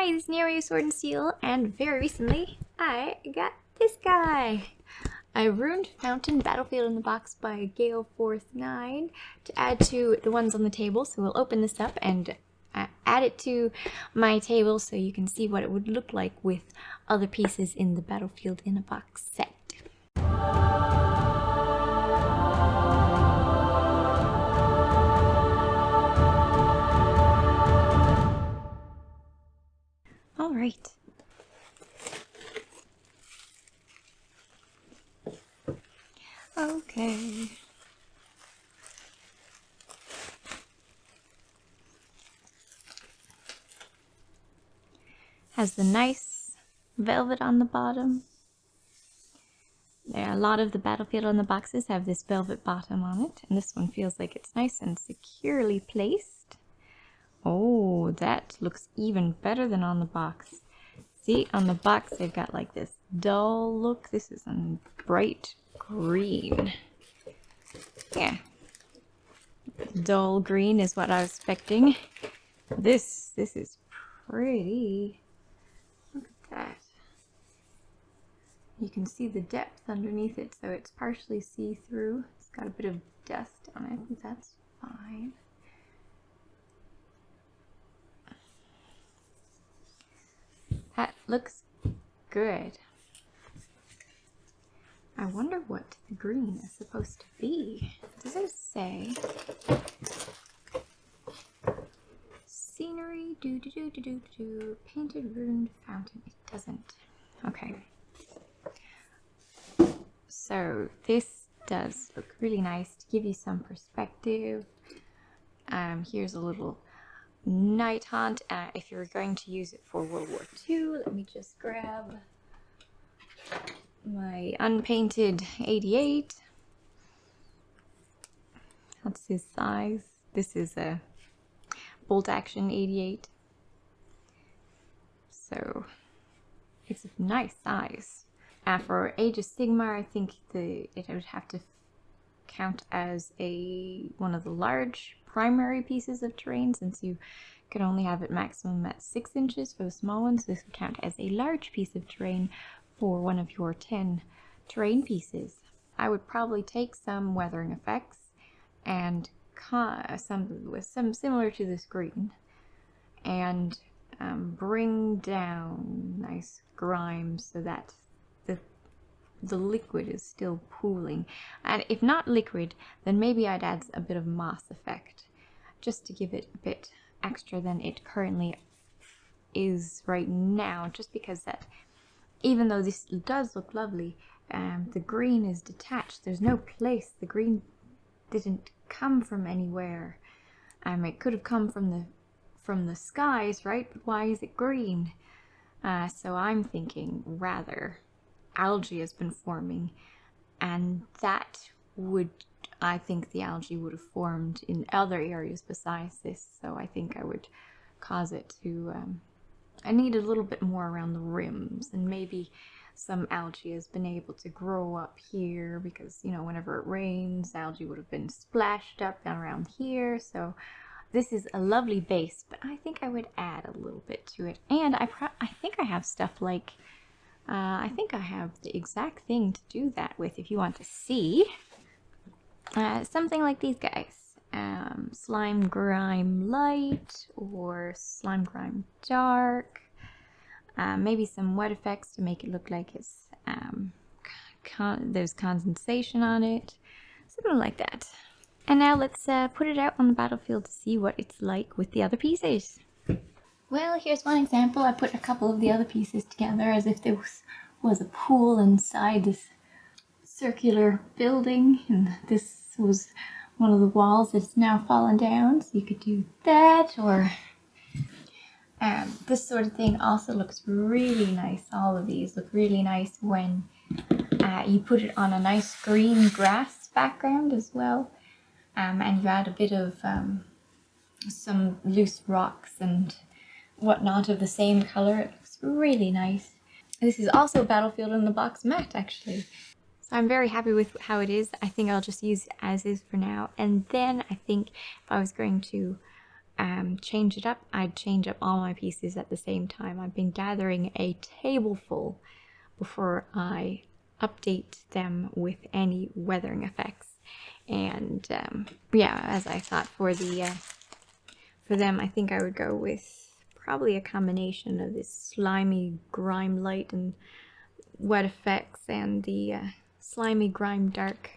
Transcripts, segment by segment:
Hi, this is Naomi Sword and Steel, and very recently I got this guy. A Ruined Fountain Battlefield in the Box by Gale Force 9 to add to the ones on the table. So we'll open this up and add it to my table so you can see what it would look like with other pieces in the Battlefield in a Box set. All right. Okay. Has the nice velvet on the bottom. A lot of the Battlefield on the boxes have this velvet bottom on it, and this one feels like it's nice and securely placed. Oh, that looks even better than on the box. See, on the box they've got like this dull look. This is a bright green. Yeah. Dull green is what I was expecting. This is pretty. Look at that. You can see the depth underneath it, so it's partially see-through. It's got a bit of dust on it, but that's fine. That looks good. I wonder what the green is supposed to be. Does it say? Scenery, painted ruined fountain. It doesn't. Okay. So this does look really nice to give you some perspective. Here's a little night haunt. If you're going to use it for World War II, let me just grab my unpainted 88. That's his size. This is a bolt action 88. So it's a nice size. For Age of Sigmar, I think it would have to count as one of the large primary pieces of terrain, since you can only have it maximum at 6 inches for the small ones. This would count as a large piece of terrain for one of your 10 terrain pieces. I would probably take some weathering effects and some similar to this green, and bring down nice grime so that the liquid is still pooling. And if not liquid, then maybe I'd add a bit of moss effect just to give it a bit extra than it currently is right now, just because that, even though this does look lovely, the green is detached. There's no place. The green didn't come from anywhere. It could have come from the skies, right? But why is it green? So I'm thinking rather algae has been forming, and that would, I think the algae would have formed in other areas besides this, so I think I would cause it to, I need a little bit more around the rims, and maybe some algae has been able to grow up here, because, you know, whenever it rains, algae would have been splashed up down around here. So this is a lovely base, but I think I would add a little bit to it. And I think I have stuff like, I think I have the exact thing to do that with if you want to see. Something like these guys. Slime Grime Light or Slime Grime Dark. Maybe some wet effects to make it look like it's there's condensation on it. Something like that. And now let's put it out on the battlefield to see what it's like with the other pieces. Well, here's one example. I put a couple of the other pieces together as if there was a pool inside this circular building, and this was one of the walls that's now fallen down, so you could do that, or this sort of thing also looks really nice. All of these look really nice when you put it on a nice green grass background as well, and you add a bit of some loose rocks and whatnot of the same color. It looks really nice. This is also Battlefield in the Box matte, actually. So I'm very happy with how it is. I think I'll just use it as is for now. And then I think if I was going to change it up, I'd change up all my pieces at the same time. I've been gathering a table full before I update them with any weathering effects. And yeah, as I thought for them, I think I would go with probably a combination of this slimy grime light and wet effects and the slimy grime dark.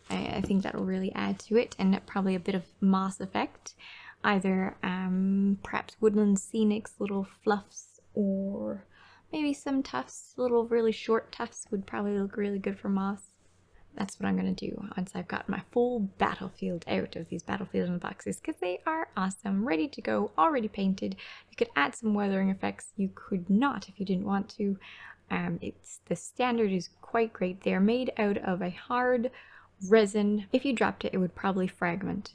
I think that'll really add to it, and probably a bit of moss effect. Either perhaps woodland scenics, little fluffs, or maybe some tufts, little really short tufts would probably look really good for moss. That's what I'm going to do once I've got my full battlefield out of these battlefield boxes, because they are awesome, ready to go, already painted. You could add some weathering effects. You could not if you didn't want to. The standard is quite great. They're made out of a hard resin. If you dropped it, it would probably fragment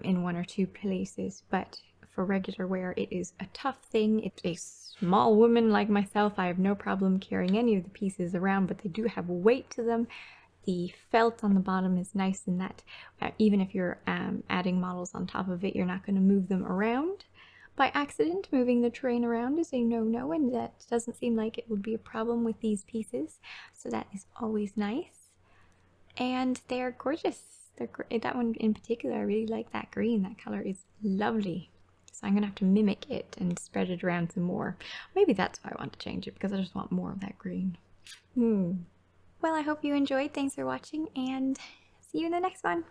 in one or two places, but for regular wear, it is a tough thing. It's a small woman like myself. I have no problem carrying any of the pieces around, but they do have weight to them. The felt on the bottom is nice in that even if you're adding models on top of it, you're not going to move them around by accident. Moving the terrain around is a no-no, and that doesn't seem like it would be a problem with these pieces, so that is always nice. And they're gorgeous. That one in particular, I really like that green. That color is lovely. So I'm going to have to mimic it and spread it around some more. Maybe that's why I want to change it, because I just want more of that green. Well, I hope you enjoyed. Thanks for watching, and see you in the next one.